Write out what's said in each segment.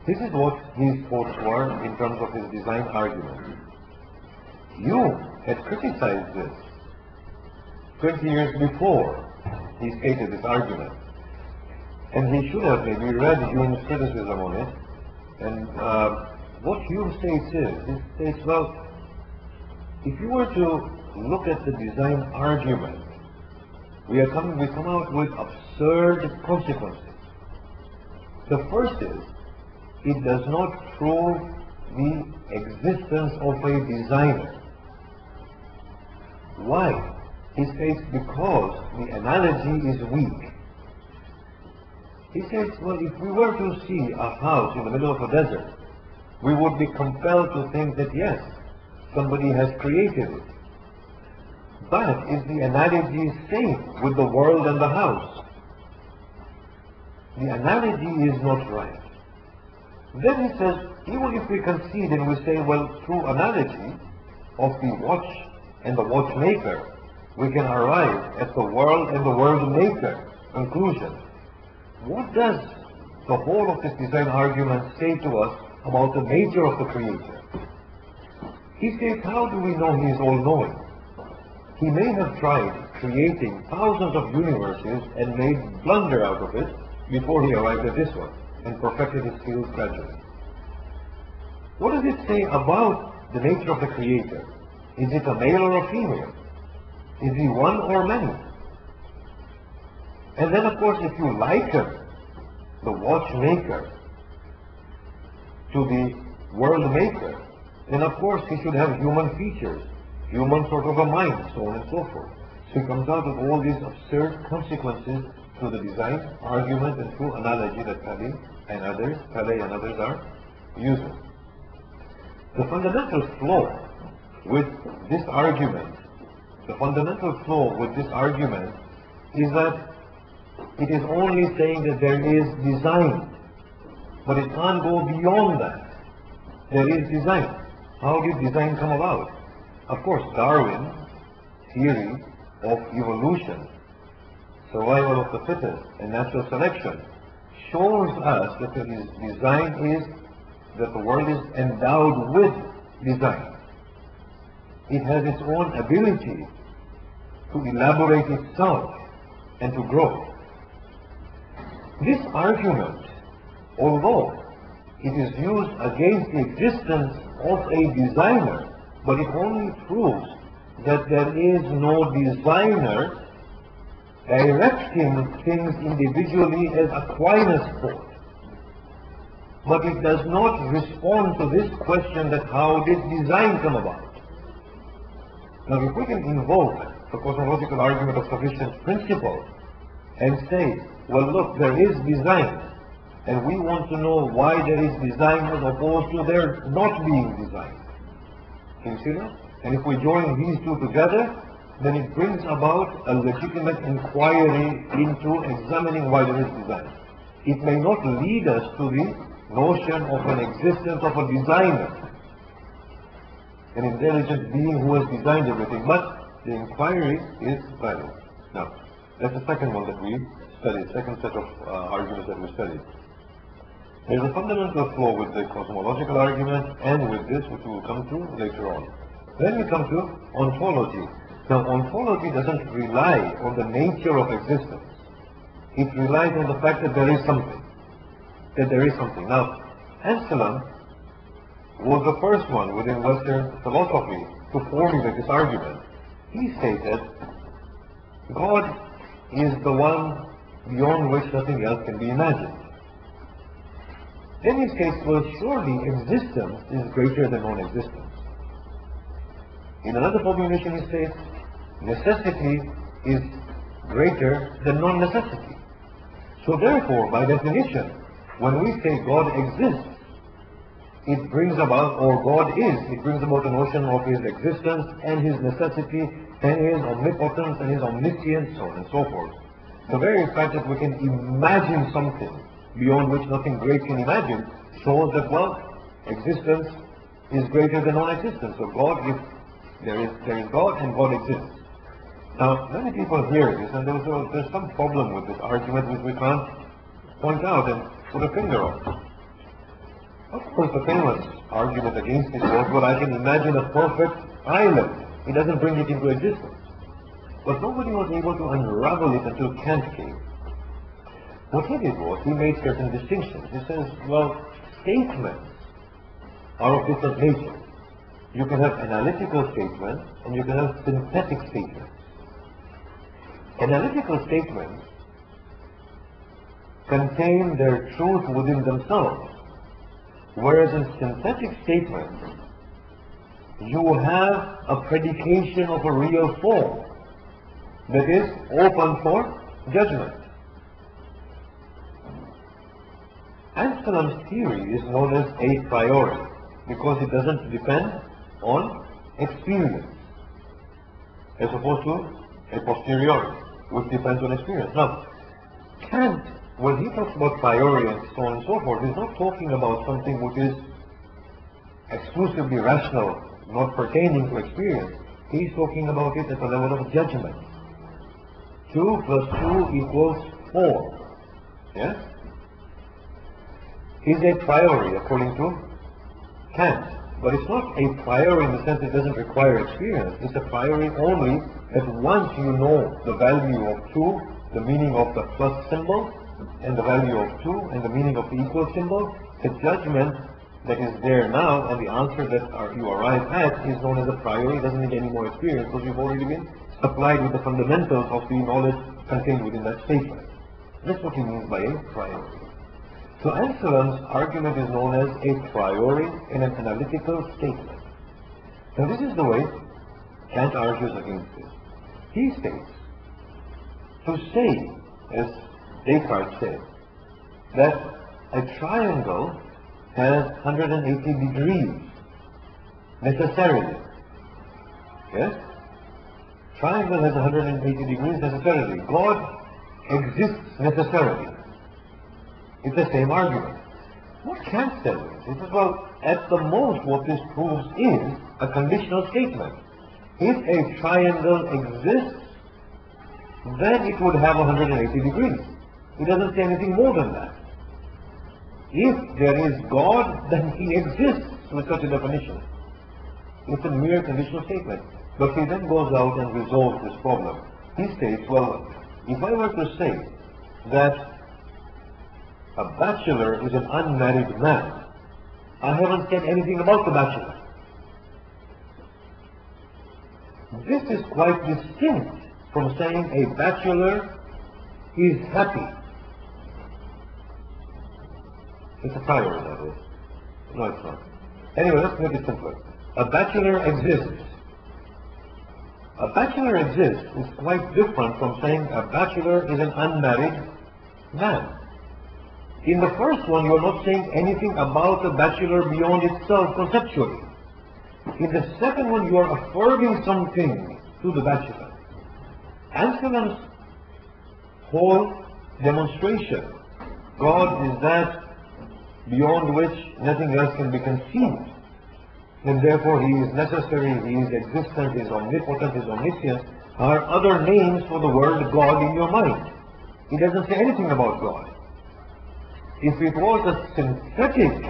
This is what his thoughts were in terms of his design argument. You had criticized this 20 years before he stated this argument. And he should have maybe read Hume's criticism on it. And what Hume states is, he states, well, if you were to look at the design argument, we come out with absurd consequences. The first is, it does not prove the existence of a designer. Why? He says because the analogy is weak. He says, well, if we were to see a house in the middle of a desert, we would be compelled to think that yes, somebody has created it. But is the analogy safe with the world and the house? The analogy is not right. Then he says, even if we concede and we say, well, through analogy of the watch and the watchmaker, we can arrive at the world and the world maker conclusion. What does the whole of this design argument say to us about the nature of the Creator? He says, how do we know He is all-knowing? He may have tried creating thousands of universes and made blunder out of it before he arrived at this one and perfected his skills gradually. What does it say about the nature of the Creator? Is it a male or a female? Is He one or many? And then, of course, if you liken the watchmaker to the world maker, then of course he should have human features, human sort of a mind, so on and so forth. So he comes out with all these absurd consequences through the design, argument, and through analogy that Paley and others are using. The fundamental flaw with this argument, is that it is only saying that there is design, but it can't go beyond that. There is design. How did design come about? Of course, Darwin's theory of evolution, survival of the fittest, and natural selection shows us that the design is that the world is endowed with design. It has its own ability to elaborate itself and to grow. This argument, although it is used against the existence of a designer, but it only proves that there is no designer directing things individually as Aquinas thought. But it does not respond to this question that how did design come about? Now, if we can invoke the cosmological argument of sufficient principle and say, well, look, there is design, and we want to know why there is design as opposed to there not being design. Can you see that? And if we join these two together, then it brings about a legitimate inquiry into examining why there is design. It may not lead us to the notion of an existence of a designer, an intelligent being who has designed everything, but the inquiry is valid. Now, that's the second one that we studied, second set of arguments that we studied. There is a fundamental flaw with the cosmological argument and with this, which we will come to later on. Then we come to ontology. Now, ontology doesn't rely on the nature of existence. It relies on the fact that there is something. Now, Anselm was the first one within Western philosophy to formulate this argument. He stated, God is the one beyond which nothing else can be imagined. Then he states, well, surely existence is greater than non-existence. In another formulation he states, necessity is greater than non-necessity. So therefore, by definition, when we say God exists, it brings about, or God is, it brings about a notion of His existence and His necessity and His omnipotence and His omniscience, so on and so forth. The very fact that we can imagine something beyond which nothing great can imagine shows that, well, existence is greater than non-existence. So God, if there is God and God exists. Now, many people hear this, and there's some problem with this argument which we can't point out and put a finger on. course, the famous argument against this was, well, I can imagine a perfect island. It doesn't bring it into existence. But nobody was able to unravel it until Kant came. What he did was, he made certain distinctions. He says, well, statements are of different nature. You can have analytical statements and you can have synthetic statements. Analytical statements contain their truth within themselves, whereas in synthetic statements you have a predication of a real form that is open for judgment. Anselm's theory is known as a priori because it doesn't depend on experience as opposed to a posteriori, which depends on experience. Now, Kant, when he talks about priori and so on and so forth, he's not talking about something which is exclusively rational, not pertaining to experience. He's talking about it at the level of judgment. 2 plus 2 equals 4. Yes? Is a priori according to Kant. But it's not a priori in the sense it doesn't require experience. It's a priori only that once you know the value of 2, the meaning of the plus symbol, and the value of 2, and the meaning of the equal symbol, the judgment that is there now and the answer that you arrive at is known as a priori. It doesn't need any more experience because you've already been supplied with the fundamentals of the knowledge contained within that statement. That's what he means by a priori. So Anselm's argument is known as a priori in an analytical statement. Now this is the way Kant argues against this. He states, to say, as Descartes said, that a triangle has 180 degrees necessarily. Yes? Triangle has 180 degrees necessarily. God exists necessarily. It's the same argument. What Kant says is, well, at the most what this proves is a conditional statement. If a triangle exists, then it would have 180 degrees. It doesn't say anything more than that. If there is God, then he exists with such a definition. It's a mere conditional statement. But he then goes out and resolves this problem. He states, well, if I were to say that a bachelor is an unmarried man, I haven't said anything about the bachelor. This is quite distinct from saying a bachelor is happy. It's a priori, that is. No, it's not. Anyway, let's make it simpler. A bachelor exists. A bachelor exists is quite different from saying a bachelor is an unmarried man. In the first one, you are not saying anything about the bachelor beyond itself conceptually. In the second one, you are affirming something to the bachelor. Anselm's whole demonstration, God is that beyond which nothing else can be conceived, and therefore he is necessary, he is existent, he is omnipotent, he is omniscient, are other names for the word God in your mind. He doesn't say anything about God. If it was a synthetic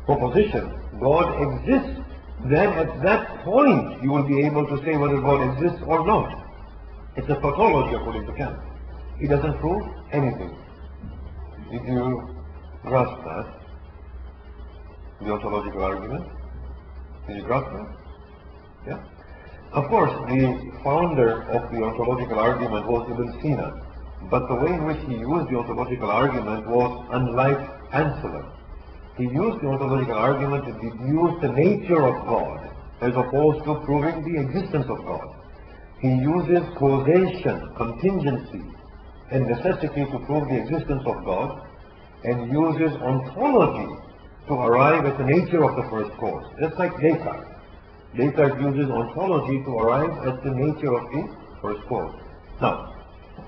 proposition, God exists, then at that point you will be able to say whether God exists or not. It's a tautology according to Kant. It doesn't prove anything. Did you grasp that? The ontological argument? Did you grasp that? Yeah? Of course, the founder of the ontological argument was Ibn Sina. But the way in which he used the ontological argument was unlike Anselm. He used the ontological argument to deduce the nature of God, as opposed to proving the existence of God. He uses causation, contingency, and necessity to prove the existence of God, and uses ontology to arrive at the nature of the first cause. Just like Descartes. Descartes uses ontology to arrive at the nature of the first cause. Now,